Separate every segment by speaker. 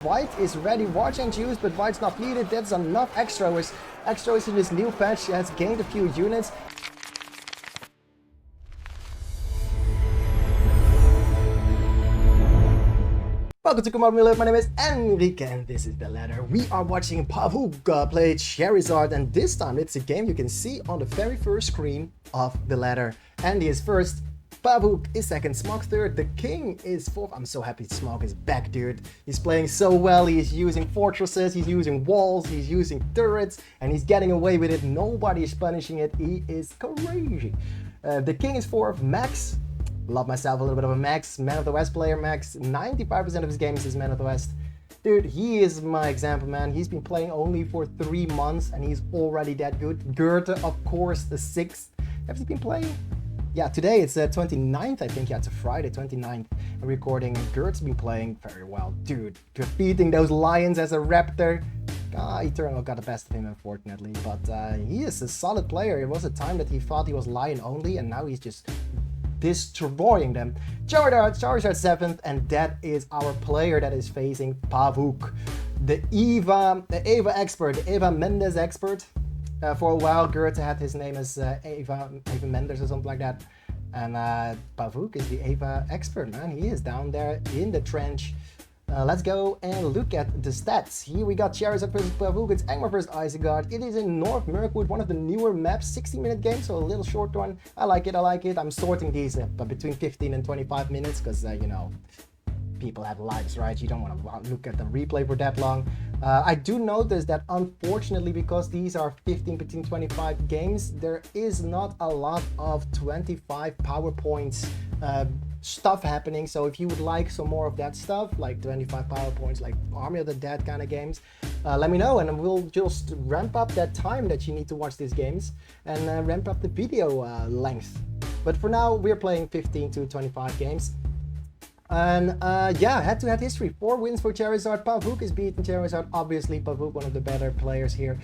Speaker 1: White is ready, watch and juice, but White's not needed. That's enough extras. Extras in this new patch has gained a few units. Welcome to Come On My name is Enrique and this is The Ladder. We are watching Pavuk play Charizard, and this time it's a game you can see on the very first screen of The Ladder. Andy is first, Pavuk is second, Smog third, the King is fourth. I'm so happy Smog is back, dude. He's playing so well, he's using fortresses, he's using walls, he's using turrets, and he's getting away with it. Nobody is punishing it, he is crazy. The King is fourth, Max. Love myself a little bit of a Max, Man of the West player. Max, 95% of his games is Man of the West. Dude, he is my example, man. He's been playing only for 3 months and he's already that good. Goethe, of course, the 6th. Have you been playing? Yeah, today it's the 29th, I think. Yeah, it's a Friday, 29th. I'm recording, and Goethe's been playing very well. Dude, defeating those lions as a raptor. Eternal got the best of him, unfortunately. But he is a solid player. It was a time that he thought he was lion only, and now he's just destroying them. Charizard 7th, and that is our player that is facing Pavuk, the Eva expert, the Eva Mendes expert. For a while, Goethe had his name as Eva Mendes or something like that, and Pavuk is the Eva expert, man. He is down there in the trench. Let's go and look at the stats. Here we got Charizard versus Pavuk. It's Angmar versus Isengard. It is in North Mirkwood, one of the newer maps, 60-minute game, so a little short one. I like it. I'm sorting these between 15 and 25 minutes because, you know, people have lives, right? You don't want to look at the replay for that long. I do notice that, unfortunately, because these are 15 between 25 games, there is not a lot of 25 PowerPoints stuff happening. So if you would like some more of that stuff, like 25 PowerPoints, like Army of the Dead kind of games, let me know and we'll just ramp up that time that you need to watch these games and ramp up the video length. But for now, we're playing 15 to 25 games. And yeah, head-to-head history. 4 wins for Charizard. Pavuk is beating Charizard. Obviously, Pavuk, one of the better players here.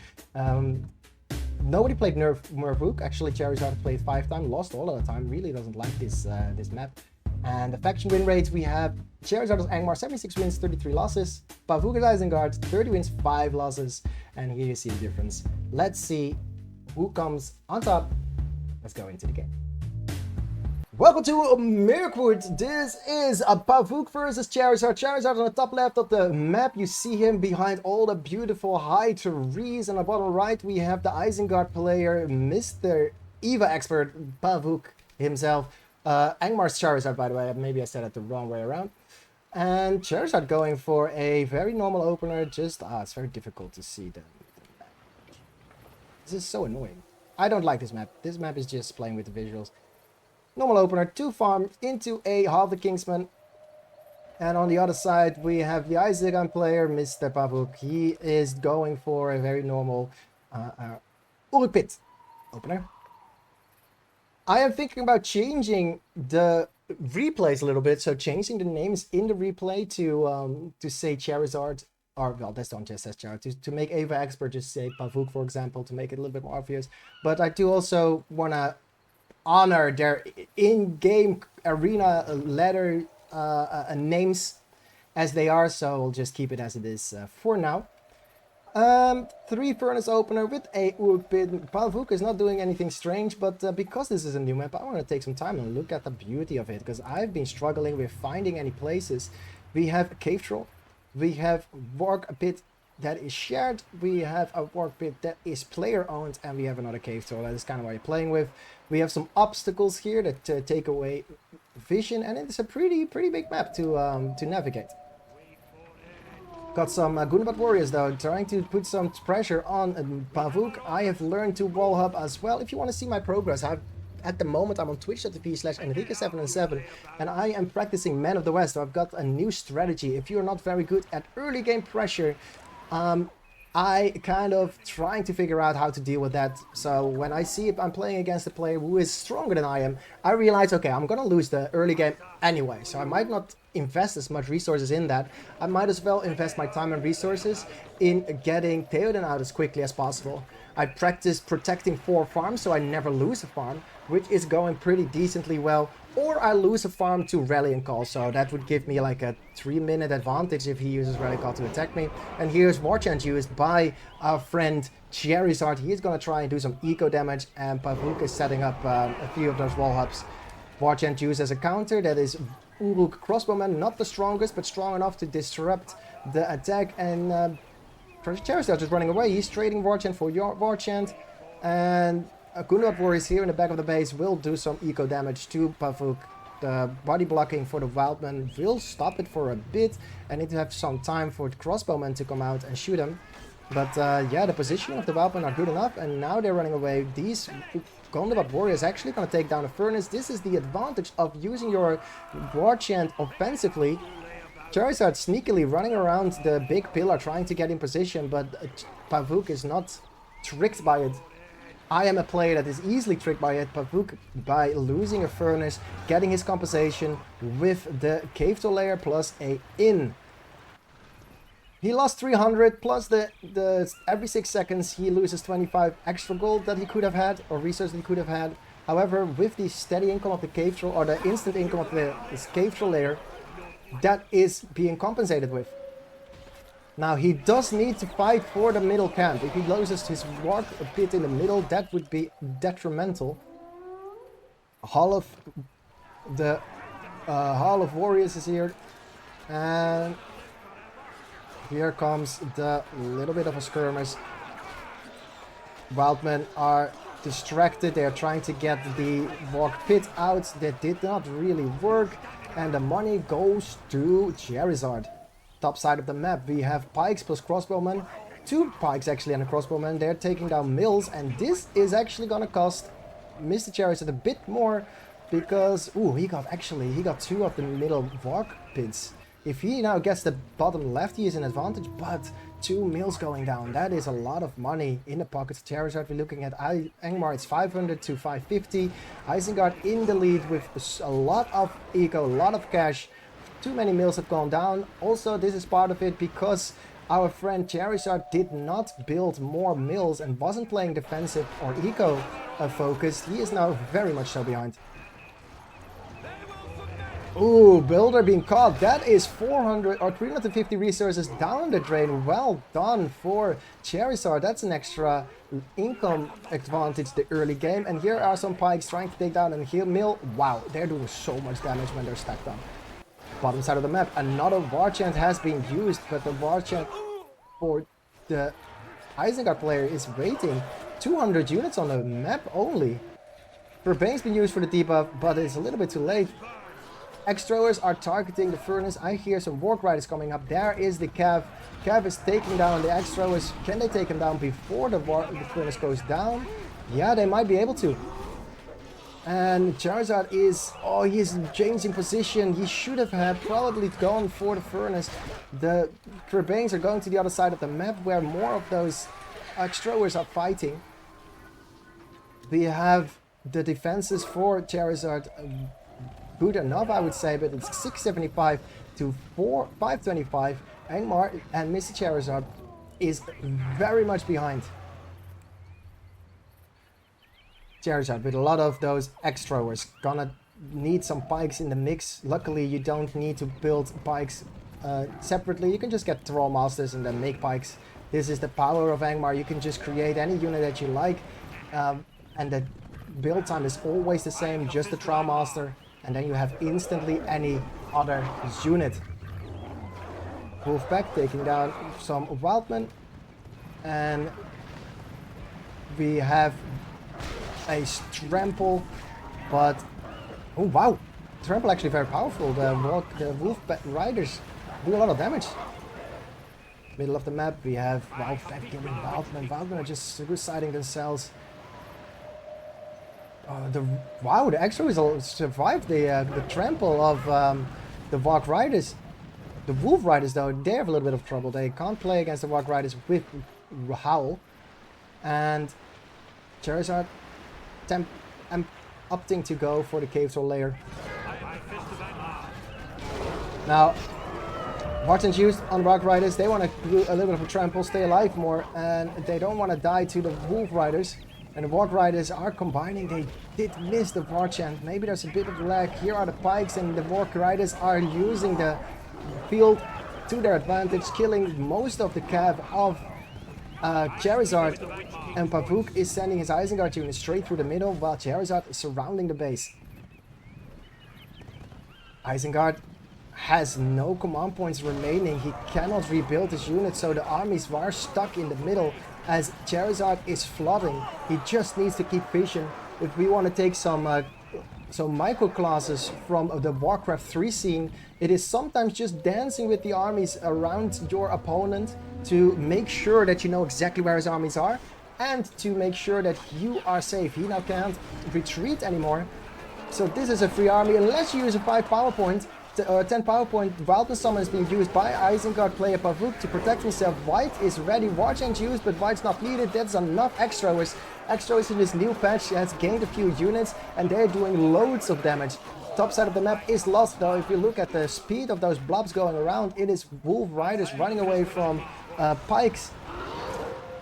Speaker 1: Nobody played Pavuk. Actually, Charizard played 5 times, lost all of the time. Really doesn't like this map. And the faction win rates, we have Charizard is Angmar, 76 wins, 33 losses. Pavuk is Isengard, 30 wins, 5 losses. And here you see the difference. Let's see who comes on top. Let's go into the game. Welcome to Mirkwood. This is a Pavuk versus Charizard. Charizard on the top left of the map. You see him behind all the beautiful high trees. On the bottom right, we have the Isengard player, Mr. Eva expert, Pavuk himself. Angmar's Charizard, by the way. Maybe I said it the wrong way around. And Charizard going for a very normal opener. Just, it's very difficult to see the map. This is so annoying. I don't like this map. This map is just playing with the visuals. Normal opener, 2 farms into a half the Kingsman. And on the other side, we have the Isengard player, Mr. Pavuk. He is going for a very normal Pit opener. I am thinking about changing the replays a little bit, so changing the names in the replay to say Charizard, or well, this don't just say Charizard, to make Eva Expert just say Pavuk, for example, to make it a little bit more obvious. But I do also want to honor their in-game arena ladder names as they are, so we'll just keep it as it is for now. 3 furnace opener with a Pit. Pavuk is not doing anything strange, but because this is a new map, I want to take some time and look at the beauty of it, because I've been struggling with finding any places. We have a cave troll, we have work pit that is shared, we have a work pit that is player owned, and we have another cave troll. That is kind of what you're playing with. We have some obstacles here that take away vision, and it's a pretty big map to navigate. Got some Gunabat warriors though, trying to put some pressure on Pavuk. I have learned to wall hub as well. If you want to see my progress, at the moment I'm on twitch.tv/Enrique777 and I am practicing Man of the West. So I've got a new strategy. If you're not very good at early game pressure, I kind of trying to figure out how to deal with that. So when I see if I'm playing against a player who is stronger than I am, I realize, okay, I'm gonna lose the early game anyway, so I might not invest as much resources in that. I might as well invest my time and resources in getting Theoden out as quickly as possible. I practice protecting 4 farms so I never lose a farm, which is going pretty decently well. or I lose a farm to Rallying Call, so that would give me like a 3-minute advantage if he uses Rallying Call to attack me. And here's War Chant used by our friend Charizard. He's gonna try and do some eco damage, and Pavuk is setting up a few of those wall hops. War Chant used as a counter, that is Uruk Crossbowman, not the strongest, but strong enough to disrupt the attack, and Charizard is running away. He's trading War Chant for War Chant, and Gunnar Warriors here in the back of the base will do some eco damage to Pavuk. The body blocking for the Wildman will stop it for a bit. I need to have some time for the Crossbowman to come out and shoot him. But yeah, the positioning of the Wildman are good enough, and now they're running away. These Gondobot Warriors actually going to take down a Furnace. This is the advantage of using your War Chant offensively. Charizard sneakily running around the big pillar trying to get in position, but Pavuk is not tricked by it. I am a player that is easily tricked by it. Pavuk, by losing a Furnace, getting his compensation with the Cave Troll layer plus a in. He lost 300 plus the every 6 seconds he loses 25 extra gold that he could have had, or resources he could have had. However, with the steady income of the Cave Troll, or the instant income of this Cave Troll layer, that is being compensated with. Now he does need to fight for the middle camp. If he loses his Warp Pit in the middle, that would be detrimental. Hall of Warriors is here, and here comes the little bit of a skirmish. Wildmen are distracted. They are trying to get the Warp Pit out. That did not really work, and the money goes to Charizard. Top side of the map, we have pikes plus crossbowmen. 2 pikes actually and a crossbowman. They're taking down mills, and this is actually gonna cost Mr. Charizard a bit more, because he got 2 of the middle Vark pits. If he now gets the bottom left, he is an advantage, but 2 mills going down, that is a lot of money in the pockets of Charizard. We're looking at Angmar, it's 500 to 550. Isengard in the lead with a lot of eco, a lot of cash. Too many mills have gone down. Also, this is part of it because our friend Charizard did not build more mills and wasn't playing defensive or eco focused. He is now very much so behind. Ooh, builder being caught. That is 400 or 350 resources down the drain. Well done for Charizard. That's an extra income advantage the early game. And here are some pikes trying to take down and heal mill. Wow, they're doing so much damage when they're stacked up. Bottom side of the map, another War Chant has been used, but the War Chant for the Isengard player is waiting 200 units on the map only. Urbane's been used for the debuff, but it's a little bit too late. X-throwers are targeting the Furnace. I hear some Warg Riders coming up. There is the Cav. Cav is taking down the X-throwers. Can they take him down before the Furnace goes down? Yeah, they might be able to. And Charizard is, he's changing position. He should have had probably gone for the Furnace. The Urbanes are going to the other side of the map where more of those X-throwers are fighting. We have the defenses for Charizard good enough, I would say, but it's 675 to 525. Angmar and Mr. Charizard is very much behind. Charizard with a lot of those X-throwers. Gonna need some pikes in the mix. Luckily, you don't need to build pikes separately. You can just get Troll Masters and then make pikes. This is the power of Angmar. You can just create any unit that you like. And the build time is always the same, just the Troll Master. And then you have instantly any other unit. Wolfpack taking down some Wildmen. And we have a Trample, but oh wow, Trample actually very powerful. The Wolf Riders do a lot of damage. Middle of the map we have Wolfpack killing Wildmen. Wildmen are just suiciding themselves. The X-Throwers survived the trample of the Warg Riders. The Wolf Riders though, they have a little bit of trouble. They can't play against the Warg Riders with Howl. And Charizard I'm opting to go for the Cave Troll layer. Now, Martin's used on Rock Riders. They want to do a little bit of a trample, stay alive more, and they don't want to die to the Wolf Riders. And the Warg Riders are combining. They did miss the War Chant. Maybe there's a bit of lag. Here are the pikes, and the Warg Riders are using the field to their advantage, killing most of the cav of Charizard. And Pavuk is sending his Isengard unit straight through the middle, while Charizard is surrounding the base. Isengard has no command points remaining. He cannot rebuild his unit, so the armies are stuck in the middle as Charizard is flooding. He just needs to keep vision. If we want to take some micro classes from the Warcraft 3 scene, it is sometimes just dancing with the armies around your opponent to make sure that you know exactly where his armies are and to make sure that you are safe. He now can't retreat anymore. So this is a free army unless you use a 5 power point. 10 power point wildness summon is being used by Isengard player Pavuk to protect himself. White is ready, War Chant used, but White's not needed. That's enough extras. Extras in this new patch has gained a few units and they're doing loads of damage. Top side of the map is lost though. If you look at the speed of those blobs going around, it is Wolf Riders running away from pikes.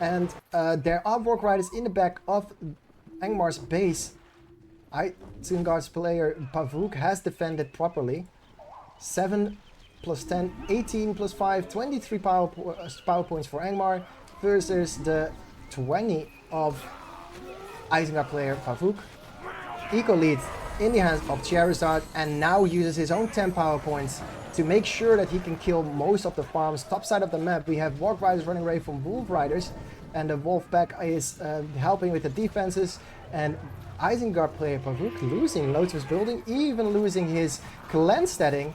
Speaker 1: And there are Warg Riders in the back of Angmar's base. Isengard's player Pavuk has defended properly. 7 plus 10, 18 plus 5, 23 power points for Angmar versus the 20 of Isengard player Pavuk. Eco lead in the hands of Charizard and now uses his own 10 power points to make sure that he can kill most of the farms. Top side of the map we have Warg Riders running away from Wolf Riders and the Wolf pack is helping with the defenses, and Isengard player Pavuk losing loads of his building, even losing his clan statting.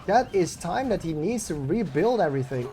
Speaker 1: That is time that he needs to rebuild everything.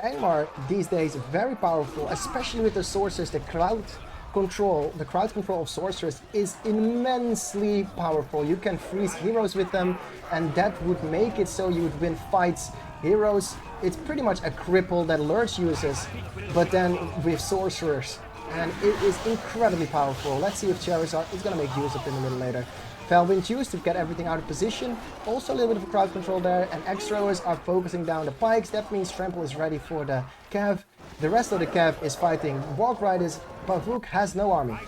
Speaker 1: Angmar these days very powerful, especially with the sorcerers. The crowd control of sorcerers is immensely powerful. You can freeze heroes with them and that would make it so you would win fights. Heroes, it's pretty much a cripple that Lurch uses, but then with sorcerers. And it is incredibly powerful. Let's see if Charizard is going to make use of it in the middle later. Felwin's used to get everything out of position. Also a little bit of crowd control there. And extras are focusing down the pikes. That means Trample is ready for the Cav. The rest of the Cav is fighting Warg Riders. Pavuk has no army.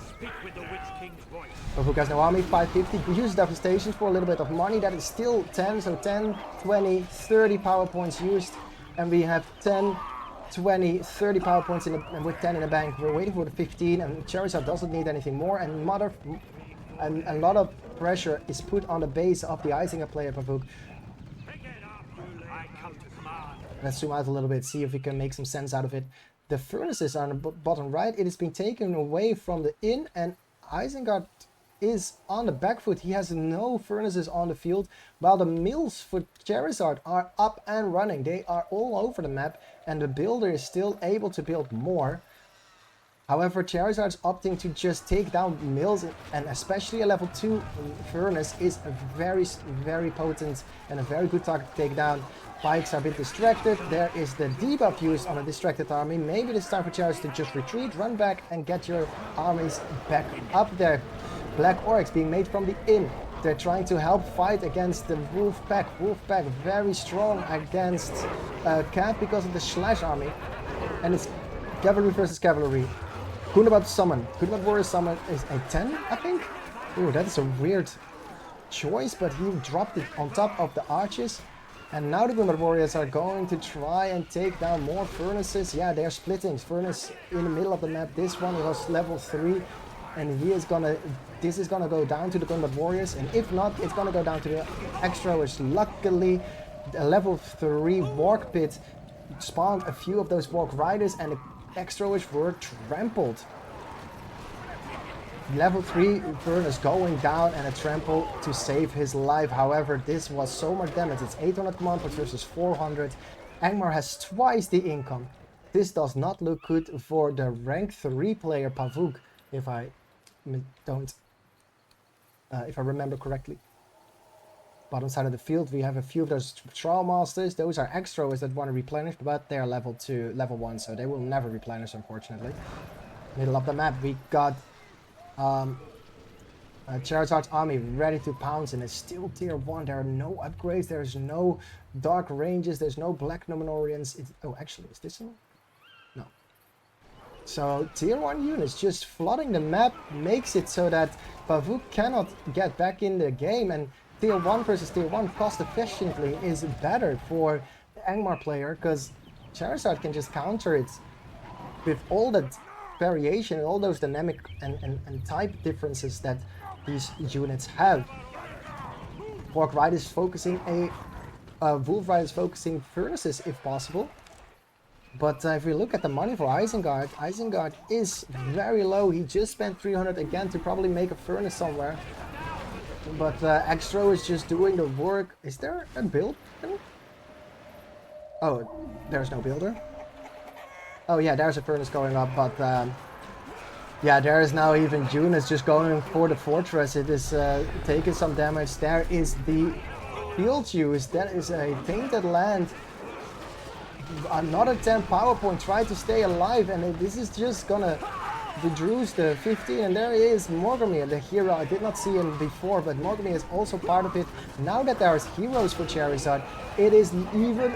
Speaker 1: Pavuk has no army. 550. We use devastations for a little bit of money. That is still 10. So 10, 20, 30 power points used. And we have 10, 20, 30 power points with 10 in the bank. We're waiting for the 15. And Charizard doesn't need anything more. And a lot of pressure is put on the base of the Isengard player Pavuk. Let's zoom out a little bit, see if we can make some sense out of it. The furnaces on the bottom right, it has been taken away from the inn, and Isengard is on the back foot. He has no furnaces on the field, while the mills for Charizard are up and running. They are all over the map, and the builder is still able to build more. However, Charizard's opting to just take down mills, and especially a level 2 furnace is a very, very potent and a very good target to take down. Pikes are a bit distracted. There is the debuff used on a distracted army. Maybe it's time for Charizard to just retreat, run back, and get your armies back up there. Black Oryx being made from the inn. They're trying to help fight against the Wolf pack. Wolf pack very strong against Cav because of the Slash army. And it's cavalry versus cavalry. Kundabat summon. Kundabat warrior summon is a 10, I think? Ooh, that is a weird choice, but he dropped it on top of the arches. And now the Kundabat warriors are going to try and take down more furnaces. Yeah, they're splitting. Furnace in the middle of the map. This one was level 3. And this is gonna go down to the Kundabat warriors. And if not, it's gonna go down to the extra, which luckily the level 3 Warg pit spawned a few of those Warg riders, and the extra which were trampled. Level 3 furnace going down and a trample to save his life. However, this was so much damage. It's 800 command points versus 400. Angmar has twice the income. This does not look good for the rank 3 player Pavuk, if I remember correctly. Bottom side of the field, we have a few of those Trial Masters. Those are extras that want to replenish, but they're level 2, level 1, so they will never replenish, unfortunately. Middle of the map, we got Charizard's army ready to pounce, and it's still tier 1. There are no upgrades, there's no dark ranges, there's no black Numenorians. Oh, actually, is this one? No. So tier 1 units just flooding the map makes it so that Pavuk cannot get back in the game, and tier 1 versus tier 1 cost efficiently is better for the Angmar player, because Charizard can just counter it with all that variation and all those dynamic and type differences that these units have. Walk Ride is focusing Wolf Ride is focusing Furnaces if possible. But if we look at the money for Isengard, Isengard is very low. He just spent 300 again to probably make a Furnace somewhere. But Extro is just doing the work. Is there a build? Oh, there's no builder. Oh yeah, there's a Furnace going up, but yeah, there is now even June is just going for the Fortress. It is taking some damage. There is the field use. That is a Tainted Land. Another 10 power point, try to stay alive, and this is just gonna reduce the 15. And there is Morgamir, the hero. I did not see him before, but Morgamir is also part of it. Now that there is heroes for Charizard, it is even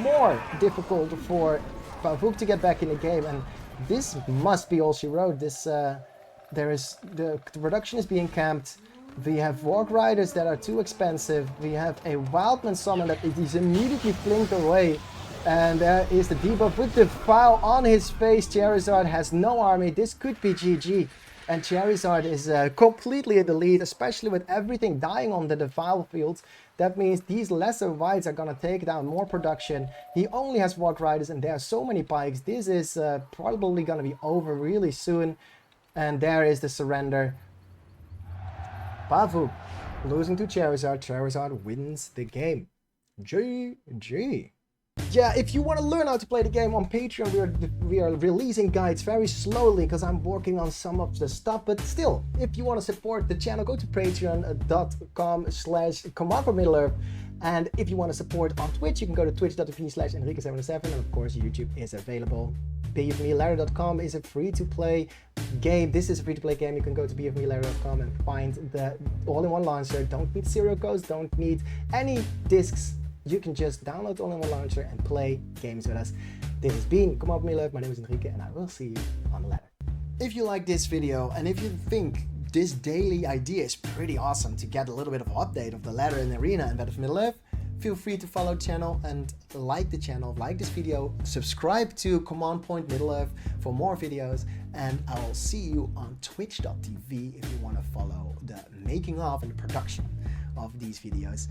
Speaker 1: more difficult for Pavuk to get back in the game, and this must be all she wrote. This there is the production is being camped. We have Walk Riders that are too expensive. We have a Wildman summon that is immediately flinked away. And there is the debuff with the foul on his face. Charizard has no army. This could be GG. And Charizard is completely in the lead, especially with everything dying on the defile field. That means these lesser whites are going to take down more production. He only has Walk Riders and there are so many bikes. This is probably going to be over really soon. And there is the surrender. Pavuk losing to Charizard. Charizard wins the game. GG. Yeah, if you want to learn how to play the game on Patreon, we are releasing guides very slowly because I'm working on some of the stuff. But still, if you want to support the channel, go to patreon.com/CommandForMiddle-earth. And if you want to support on Twitch, you can go to twitch.tv/Enrique77. And of course, YouTube is available. BFME-ladder.com is a free-to-play game. This is a free-to-play game. You can go to BFME-ladder.com and find the all-in-one launcher. Don't need serial codes, don't need any discs. You can just download the all-in-one launcher and play games with us. This has been Command for Middle-earth. My name is Enrique, and I will see you on the ladder. If you like this video, and if you think this daily idea is pretty awesome to get a little bit of update of the ladder and arena and Battle for Middle-earth, feel free to follow the channel and like the channel, like this video, subscribe to Command Point Middle-earth for more videos, and I will see you on twitch.tv if you want to follow the making of and the production of these videos.